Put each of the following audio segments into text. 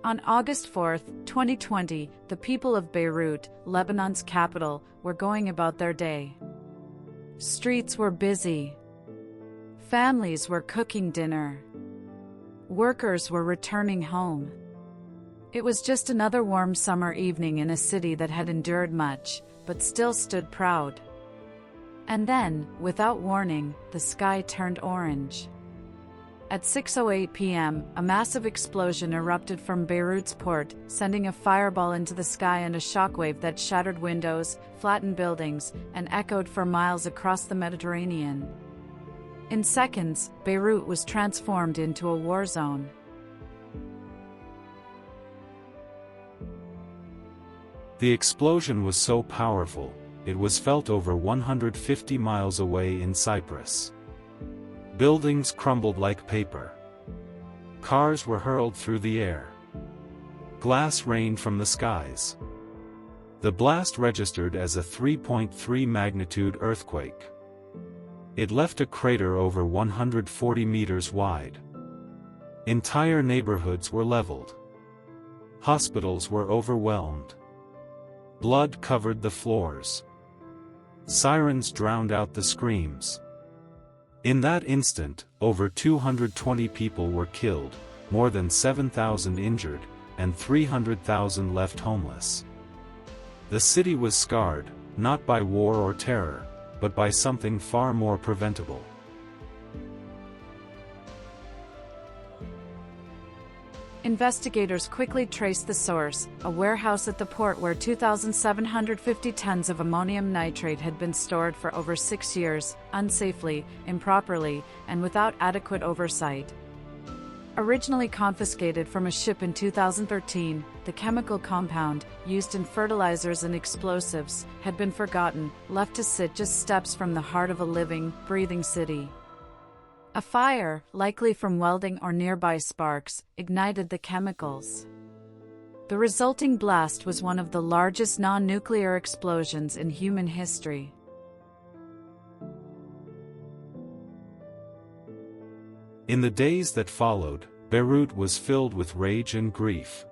On August 4, 2020, the people of Beirut, Lebanon's capital, were going about their day. Streets were busy. Families were cooking dinner. Workers were returning home. It was just another warm summer evening in a city that had endured much, but still stood proud. And then, without warning, the sky turned orange. At 6:08 p.m., a massive explosion erupted from Beirut's port, sending a fireball into the sky and a shockwave that shattered windows, flattened buildings, and echoed for miles across the Mediterranean. In seconds, Beirut was transformed into a war zone. The explosion was so powerful, it was felt over 150 miles away in Cyprus. Buildings crumbled like paper. Cars were hurled through the air. Glass rained from the skies. The blast registered as a 3.3 magnitude earthquake. It left a crater over 140 meters wide. Entire neighborhoods were leveled. Hospitals were overwhelmed. Blood covered the floors. Sirens drowned out the screams. In that instant, over 220 people were killed, more than 7,000 injured, and 300,000 left homeless. The city was scarred, not by war or terror, but by something far more preventable. Investigators quickly traced the source, a warehouse at the port where 2,750 tons of ammonium nitrate had been stored for over 6 years, unsafely, improperly, and without adequate oversight. Originally confiscated from a ship in 2013, the chemical compound, used in fertilizers and explosives, had been forgotten, left to sit just steps from the heart of a living, breathing city. A fire, likely from welding or nearby sparks, ignited the chemicals. The resulting blast was one of the largest non-nuclear explosions in human history. In the days that followed, Beirut was filled with rage and grief.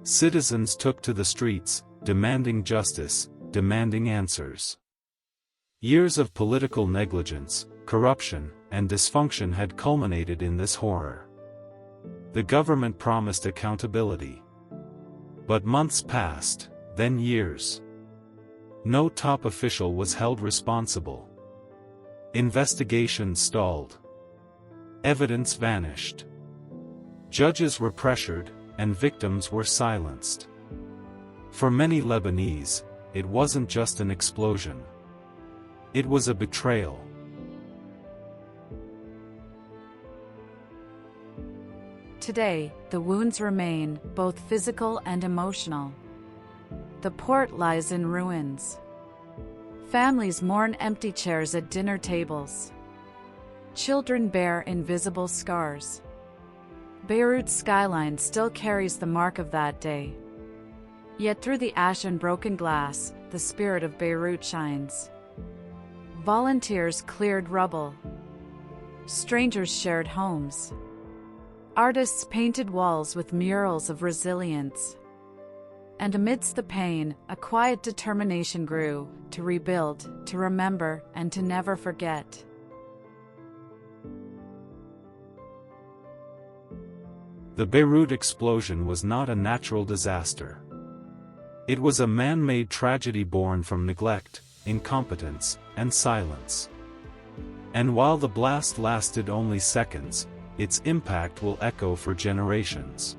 Citizens took to the streets, demanding justice, demanding answers. Years of political negligence, corruption, and dysfunction had culminated in this horror. The government promised accountability. But months passed, then years. No top official was held responsible. Investigations stalled. Evidence vanished. Judges were pressured, and victims were silenced. For many Lebanese, it wasn't just an explosion. It was a betrayal. Today, the wounds remain, both physical and emotional. The port lies in ruins. Families mourn empty chairs at dinner tables. Children bear invisible scars. Beirut's skyline still carries the mark of that day. Yet through the ash and broken glass, the spirit of Beirut shines. Volunteers cleared rubble. Strangers shared homes. Artists painted walls with murals of resilience. And amidst the pain, a quiet determination grew, to rebuild, to remember, and to never forget. The Beirut explosion was not a natural disaster. It was a man-made tragedy born from neglect, incompetence, and silence. And while the blast lasted only seconds, its impact will echo for generations.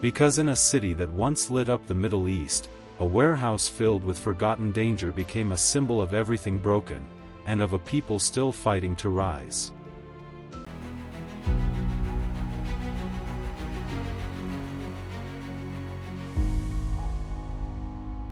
Because in a city that once lit up the Middle East, a warehouse filled with forgotten danger became a symbol of everything broken, and of a people still fighting to rise.